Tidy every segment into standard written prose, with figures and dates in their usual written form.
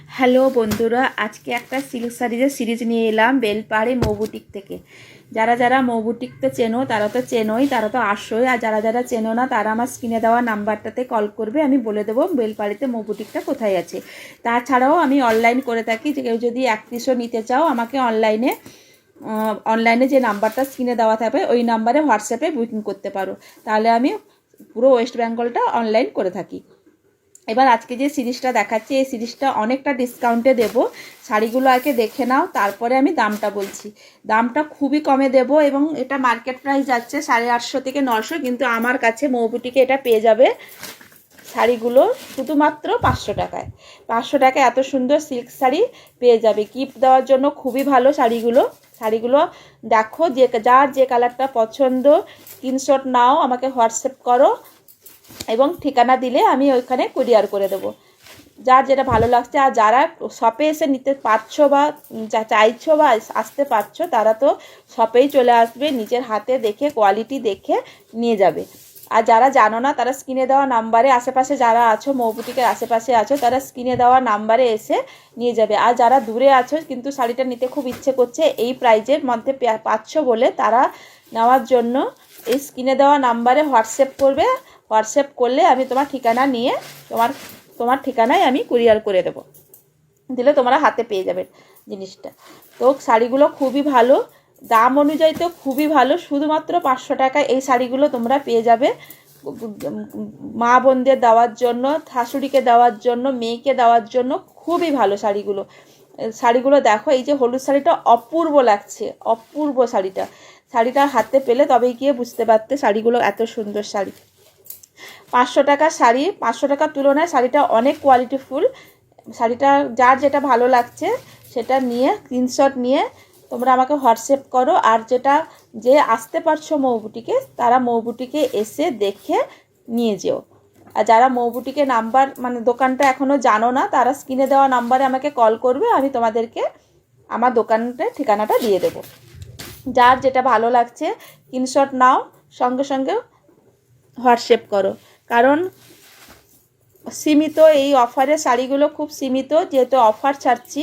Hello বন্ধুরা, আজকে একটা সিল্ক শাড়িজের সিরিজ নিয়ে এলাম বেলপাহাড়ি মৌ বুটিক থেকে। যারা যারা মৌ বুটিকটা চেনো তারা তো চেনোই, তারা তো আসোই। আর যারা যারা চেনো না তারা আমার স্ক্রিনে দেওয়া নাম্বারটাতে কল করবে, আমি বলে দেবো বেলপাহাড়িতে মৌ বুটিকটা কোথায় আছে। তাছাড়াও আমি অনলাইন করে থাকি, যে কেউ যদি এক পিসও নিতে চাও আমাকে অনলাইনে যে নাম্বারটা স্ক্রিনে দেওয়া থাকবে ওই নাম্বারে হোয়াটসঅ্যাপে বুকিং করতে পারো। তাহলে আমি পুরো ওয়েস্ট বেঙ্গলটা অনলাইন করে থাকি। এবার আজকে যে সিরিজটা দেখাচ্ছি এই সিরিজটা অনেকটা ডিসকাউন্টে দেব। শাড়িগুলো আগে দেখে নাও, তারপরে আমি দামটা বলছি। দামটা খুবই কমে দেব এবং এটা মার্কেট প্রাইস যাচ্ছে 850 থেকে 900, কিন্তু আমার কাছে মৌ বুটিকে এটা পেয়ে যাবে শাড়িগুলো শুধুমাত্র 500 টাকায়। 500 টাকায় এত সুন্দর সিল্ক শাড়ি পেয়ে যাবে। গিফট দেওয়ার জন্য খুবই ভালো শাড়িগুলো দেখো, যার যে কালারটা পছন্দ স্ক্রিনশট নাও, আমাকে হোয়াটসঅ্যাপ করো এবং ঠিকানা দিলে আমি ওইখানে কুরিয়ার করে দেবো। যার যেটা ভালো লাগছে। আর যারা শপে এসে নিতে পারছো বা চাইছো বা আসতে পারছো, তারা তো শপেই চলে আসবে, নিজের হাতে দেখে কোয়ালিটি দেখে নিয়ে যাবে। আর যারা জানো না তারা স্ক্রিনে দেওয়া নাম্বারে, আশেপাশে যারা আছো মৌ বুটিকের আশেপাশে আছো, তারা স্ক্রিনে দেওয়া নাম্বারে এসে নিয়ে যাবে। আর যারা দূরে আছো কিন্তু শাড়িটা নিতে খুব ইচ্ছে করছে, এই প্রাইজের মধ্যে পাচ্ছ বলে, তারা নেওয়ার জন্য এই স্ক্রিনে দেওয়া নাম্বারে হোয়াটসঅ্যাপ করবে। হোয়াটসঅ্যাপ করলে আমি তোমার ঠিকানা নিয়ে তোমার ঠিকানায় আমি কুরিয়ার করে দেবো, দিলে তোমরা হাতে পেয়ে যাবে জিনিসটা। তো শাড়িগুলো খুবই ভালো, দাম অনুযায়ী তো খুবই ভালো। শুধুমাত্র 500 টাকায় এই শাড়িগুলো তোমরা পেয়ে যাবে মা বোনদের দেওয়ার জন্য, শাশুড়িকে দেওয়ার জন্য, মেয়েকে দেওয়ার জন্য খুবই ভালো শাড়িগুলো দেখো। এই যে হলুদ শাড়িটা অপূর্ব লাগছে, অপূর্ব শাড়িটা হাতে পেলে তবেই গিয়ে বুঝতে পারতে শাড়িগুলো এত সুন্দর শাড়ি। 500 টাকার শাড়ি, 500 টাকার তুলনায় শাড়িটা অনেক কোয়ালিটিফুল। শাড়িটা যার যেটা ভালো লাগছে সেটা নিয়ে স্ক্রিনশট নিয়ে তোমরা আমাকে হোয়াটসঅ্যাপ করো। আর যে আসতে পারছো মৌ বুটিকে, তারা মৌ বুটিকে এসে দেখে নিয়ে যেও। আর যারা মৌ বুটিকে নাম্বার দোকানটা এখনও জানো না, তারা স্ক্রিনে দেওয়া নাম্বারে আমাকে কল করবে, আমি তোমাদেরকে আমার দোকানটার ঠিকানাটা দিয়ে দেবো। যার যেটা ভালো লাগছে স্ক্রিনশট নাও, সঙ্গে সঙ্গে হোয়াটসঅ্যাপ করো। কারণ সীমিত এই অফারের শাড়িগুলো খুব সীমিত, যেহেতু অফার ছাড়ছি,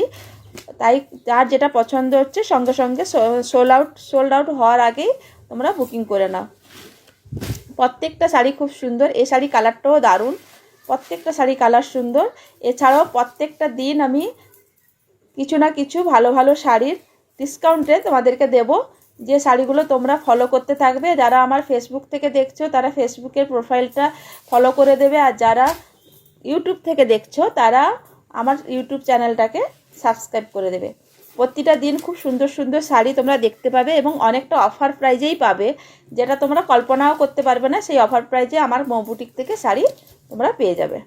তাই যার যেটা পছন্দ হচ্ছে সঙ্গে সঙ্গে সোল্ড আউট হওয়ার আগেই তোমরা বুকিং করে নাও। প্রত্যেকটা শাড়ি খুব সুন্দর, এই শাড়ি কালারটাও দারুণ, প্রত্যেকটা শাড়ি কালার সুন্দর। এছাড়াও প্রত্যেকটা দিন আমি কিছু না কিছু ভালো ভালো শাড়ির ডিসকাউন্টে তোমাদেরকে দেবো, যে শাড়িগুলো তোমরা ফলো করতে থাকবে। যারা আমার ফেসবুক থেকে দেখছো তারা ফেসবুকের প্রোফাইলটা ফলো করে দেবে, আর যারা ইউটিউব থেকে দেখছো তারা আমার ইউটিউব চ্যানেলটাকে সাবস্ক্রাইব করে দেবে। প্রতিটা দিন খুব সুন্দর সুন্দর শাড়ি তোমরা দেখতে পাবে এবং অনেকটা অফার প্রাইজেই পাবে, যেটা তোমরা কল্পনাও করতে পারবে না। সেই অফার প্রাইজে আমার মৌ বুটিক থেকে শাড়ি তোমরা পেয়ে যাবে।